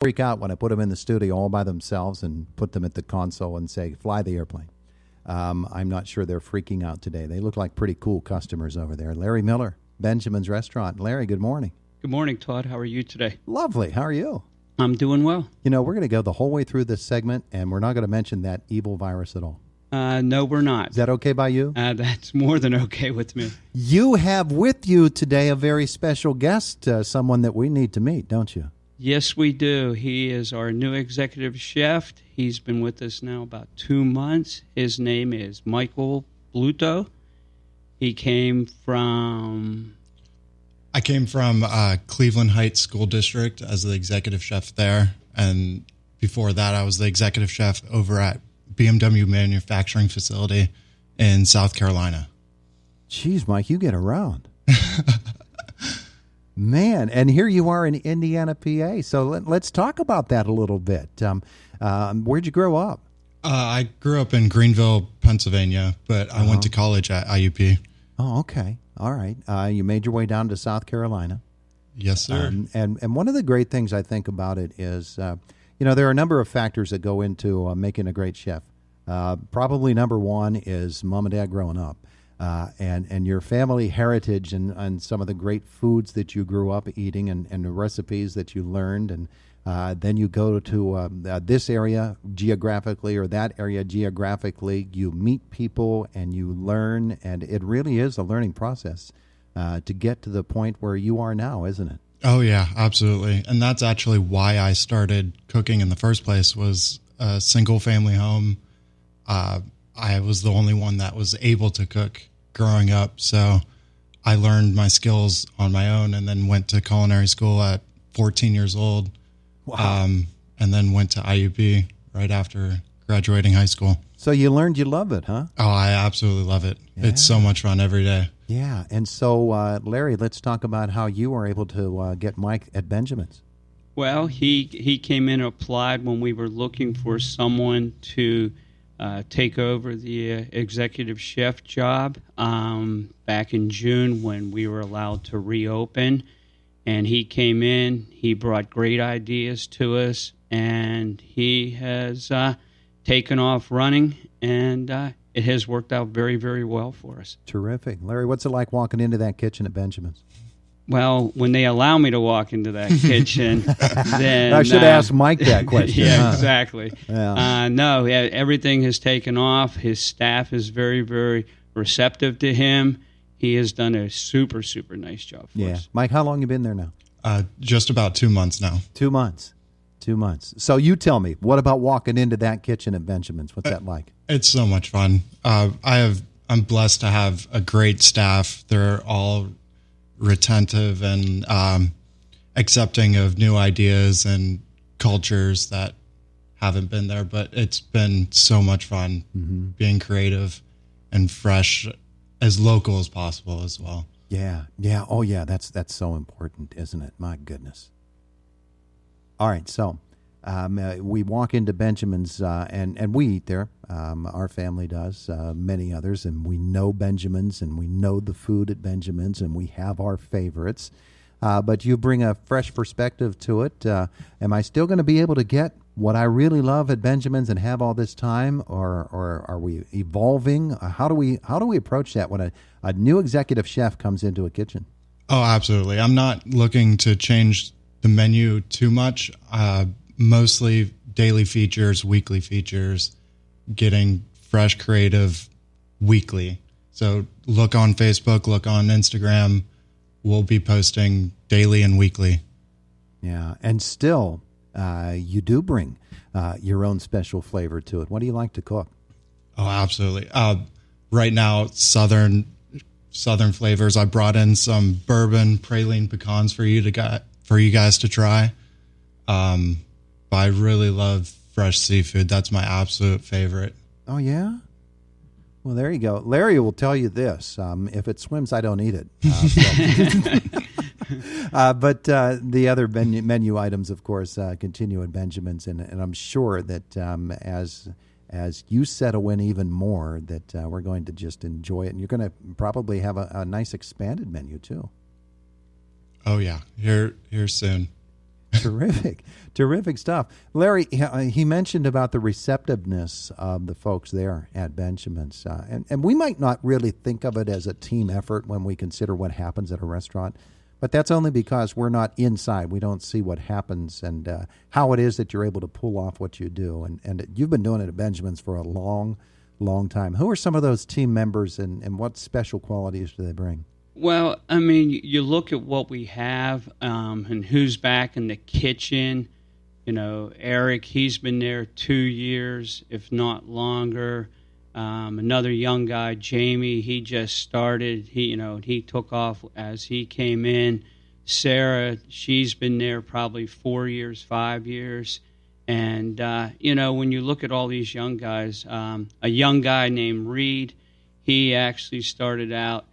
freak out when I put them in the studio all by themselves and put them at the console and say, fly the airplane. I'm not sure they're freaking out today. They look like pretty cool customers over there. Larry Miller, Benjamin's Restaurant. Larry, good morning. Good morning, Todd. How are you today? Lovely. How are you? I'm doing well. You know, we're going to go the whole way through this segment, and we're not going to mention that evil virus at all. No, we're not. Is that okay by you? That's more than okay with me. You have with you today a very special guest, someone that we need to meet, don't you? Yes, we do. He is our new executive chef. He's been with us now about 2 months. His name is Michael Bluto. I came from Cleveland Heights School District as the executive chef there. And before that, I was the executive chef over at BMW manufacturing facility in South Carolina. Jeez, Mike, you get around. Man, and here you are in Indiana, PA. So let's talk about that a little bit. Where'd you grow up? I grew up in Greenville, Pennsylvania, but I went to college at IUP. Oh, okay. All right. You made your way down to South Carolina. Yes, sir. And one of the great things I think about it is, there are a number of factors that go into making a great chef. Probably number one is mom and dad growing up. And your family heritage and some of the great foods that you grew up eating and the recipes that you learned. And then you go to this area geographically or that area geographically. You meet people and you learn. And it really is a learning process to get to the point where you are now, isn't it? Oh, yeah, absolutely. And that's actually why I started cooking in the first place, was a single family home. I was the only one that was able to cook growing up. So I learned my skills on my own and then went to culinary school at 14 years old. Wow. And then went to IUP right after graduating high school. So you learned you love it, huh? Oh, I absolutely love it. Yeah. It's so much fun every day. Yeah. And so, Larry, let's talk about how you were able to get Mike at Benjamin's. Well, he came in and applied when we were looking for someone to take over the executive chef job back in June when we were allowed to reopen. And he came in, he brought great ideas to us, and he has taken off running, and it has worked out very, very well for us. Terrific. Larry, what's it like walking into that kitchen at Benjamin's? Well, when they allow me to walk into that kitchen, then I should ask Mike that question. Yeah, exactly. Yeah. No, everything has taken off. His staff is very, very receptive to him. He has done a super, super nice job for us. Mike, how long have you been there now? Just about 2 months now. 2 months. 2 months. So you tell me, what about walking into that kitchen at Benjamin's? What's that like? It's so much fun. I'm blessed to have a great staff. They're all retentive and accepting of new ideas and cultures that haven't been there. But it's been so much fun being creative and fresh, as local as possible as well. Yeah. Oh, yeah. That's so important, isn't it? My goodness. All right. So we walk into Benjamin's and we eat there. Our family does, many others, and we know Benjamin's and we know the food at Benjamin's and we have our favorites. But you bring a fresh perspective to it. Am I still going to be able to get what I really love at Benjamin's and have all this time, or are we evolving? How do we approach that when a new executive chef comes into a kitchen? Oh, absolutely. I'm not looking to change the menu too much. Mostly daily features, weekly features, getting fresh, creative weekly. So look on Facebook, look on Instagram. We'll be posting daily and weekly. Yeah, and still, you do bring your own special flavor to it. What do you like to cook? Oh, absolutely. Right now, southern flavors. I brought in some bourbon praline pecans for you guys to try. But I really love fresh seafood. That's my absolute favorite. Oh, yeah? Well, there you go. Larry will tell you this. If it swims, I don't eat it. But the other menu items, of course, continue at Benjamin's. And I'm sure that as you settle in even more, that we're going to just enjoy it. And you're going to probably have a nice expanded menu, too. Oh, yeah. Here soon. Terrific stuff. Larry, he mentioned about the receptiveness of the folks there at Benjamin's. And we might not really think of it as a team effort when we consider what happens at a restaurant, but that's only because we're not inside. We don't see what happens and how it is that you're able to pull off what you do. And you've been doing it at Benjamin's for a long time. Who are some of those team members and what special qualities do they bring? Well, I mean, you look at what we have and who's back in the kitchen. You know, Eric, he's been there 2 years, if not longer. Another young guy, Jamie, he just started. He took off as he came in. Sarah, she's been there probably 4 years, 5 years. And, when you look at all these young guys, a young guy named Reed, he actually started out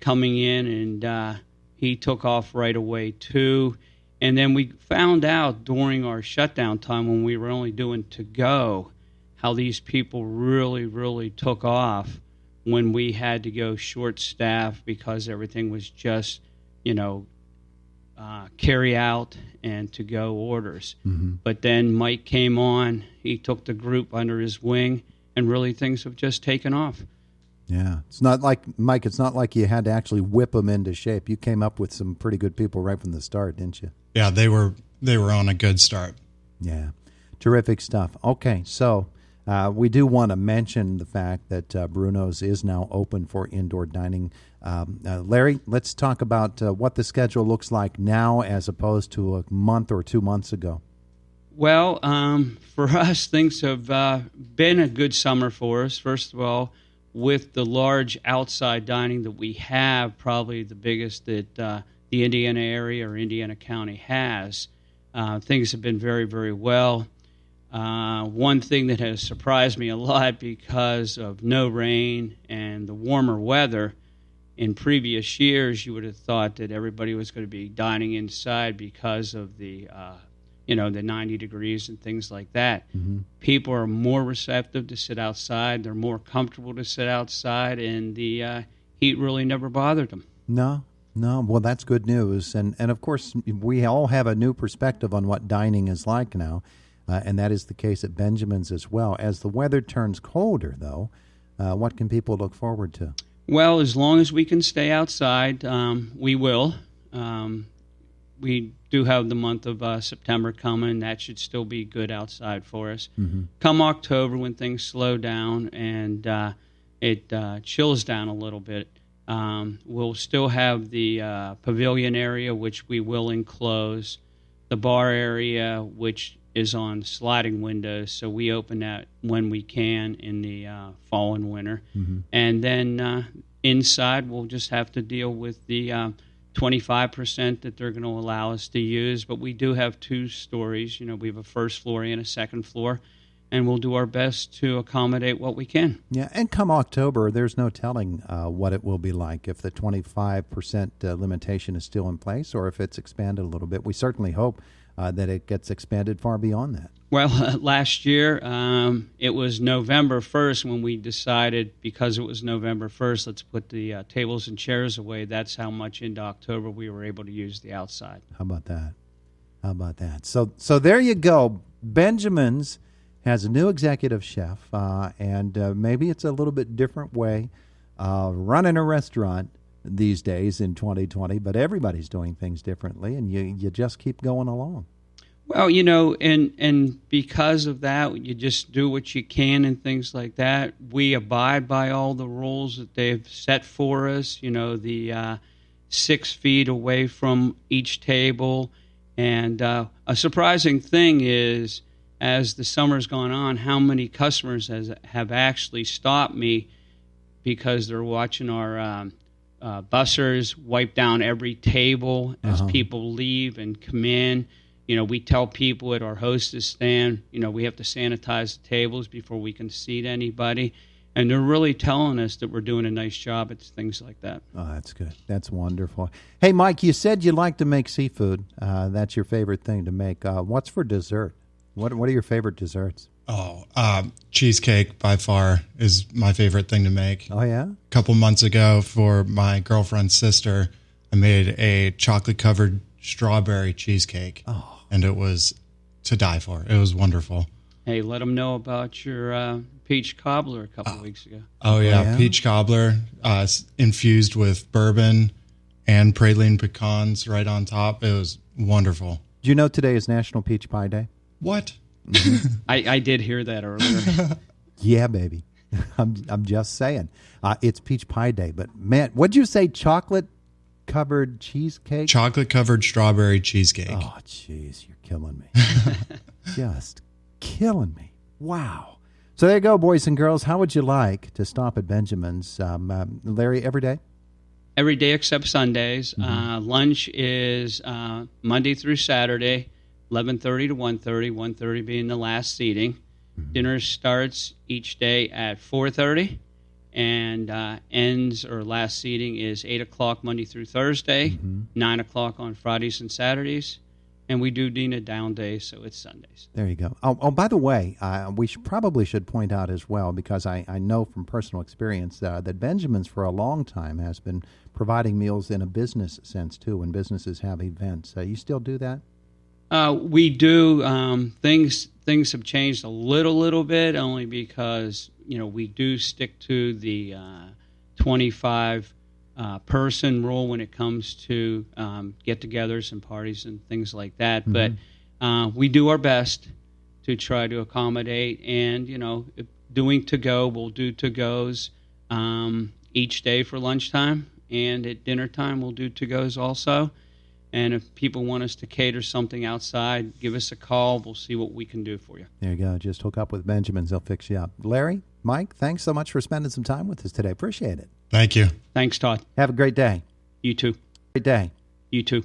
coming in and he took off right away too. And then we found out during our shutdown time when we were only doing to-go how these people really, really took off when we had to go short-staffed because everything was just, carry out and to-go orders. Mm-hmm. But then Mike came on. He took the group under his wing, and really things have just taken off. Yeah. It's not like, Mike, it's not like you had to actually whip them into shape. You came up with some pretty good people right from the start, didn't you? Yeah, they were on a good start. Yeah. Terrific stuff. Okay, so we do want to mention the fact that Bruno's is now open for indoor dining. Larry, let's talk about what the schedule looks like now as opposed to a month or 2 months ago. Well, for us, things have been a good summer for us. First of all, with the large outside dining that we have, probably the biggest that the Indiana area or Indiana County has, things have been very, very well. One thing that has surprised me a lot because of no rain and the warmer weather, in previous years you would have thought that everybody was going to be dining inside because of the the 90 degrees and things like that. Mm-hmm. People are more receptive to sit outside. They're more comfortable to sit outside, and the heat really never bothered them. No. Well, that's good news. And of course, we all have a new perspective on what dining is like now, and that is the case at Benjamin's as well. As the weather turns colder, though, what can people look forward to? Well, as long as we can stay outside, we will. We do have the month of September coming. That should still be good outside for us. Mm-hmm. Come October, when things slow down and it chills down a little bit, we'll still have the pavilion area, which we will enclose, the bar area, which is on sliding windows, so we open that when we can in the fall and winter. Mm-hmm. And then inside, we'll just have to deal with the 25% that they're going to allow us to use, but we do have 2 stories. We have a first floor and a second floor, and we'll do our best to accommodate what we can. Yeah, and come October, there's no telling what it will be like, if the 25% limitation is still in place or if it's expanded a little bit. We certainly hope that it gets expanded far beyond that. Well, last year, it was November 1st when we decided, because it was November 1st, let's put the tables and chairs away. That's how much into October we were able to use the outside. How about that? So there you go. Benjamin's has a new executive chef, and maybe it's a little bit different way running a restaurant these days in 2020, but everybody's doing things differently, and you just keep going along. Well, and because of that, you just do what you can and things like that. We abide by all the rules that they've set for us, the 6 feet away from each table. And a surprising thing is, as the summer's gone on, how many customers have actually stopped me because they're watching our bussers wipe down every table as people leave and come in. We tell people at our hostess stand, we have to sanitize the tables before we can seat anybody. And they're really telling us that we're doing a nice job at things like that. Oh, that's good. That's wonderful. Hey, Mike, you said you like to make seafood. That's your favorite thing to make. What's for dessert? What are your favorite desserts? Oh, cheesecake by far is my favorite thing to make. Oh, yeah? A couple months ago for my girlfriend's sister, I made a chocolate-covered strawberry cheesecake. Oh, and it was to die for. It was wonderful. Hey, let them know about your peach cobbler a couple of weeks ago. Oh yeah, peach cobbler infused with bourbon and praline pecans right on top. It was wonderful. Do you know today is National Peach Pie Day? What? I did hear that earlier. Yeah, baby. I'm just saying. It's Peach Pie Day, but man, what'd you say? Chocolate-covered cheesecake? Chocolate-covered strawberry cheesecake. Oh, jeez, you're killing me. Just killing me. Wow. So there you go, boys and girls. How would you like to stop at Benjamin's? Larry, every day? Every day except Sundays. Lunch is Monday through Saturday, 11:30 to 1:30, 1:30 being the last seating. Dinner starts each day at 4:30, and ends or last seating is 8 o'clock Monday through Thursday, 9 o'clock on Fridays and Saturdays, and we do Dina down days, so it's Sundays. There you go. Oh, by the way, we probably should point out as well, because I know from personal experience that Benjamin's for a long time has been providing meals in a business sense, too, when businesses have events. You still do that? We do. Things have changed a little bit, only because we do stick to the 25 person rule when it comes to get-togethers and parties and things like that. But we do our best to try to accommodate, and doing to-go, we'll do to-goes each day for lunchtime, and at dinner time we'll do to-goes also. And if people want us to cater something outside, give us a call. We'll see what we can do for you. There you go. Just hook up with Benjamin's. They'll fix you up. Larry, Mike, thanks so much for spending some time with us today. Appreciate it. Thank you. Thanks, Todd. Have a great day. You too. Great day. You too.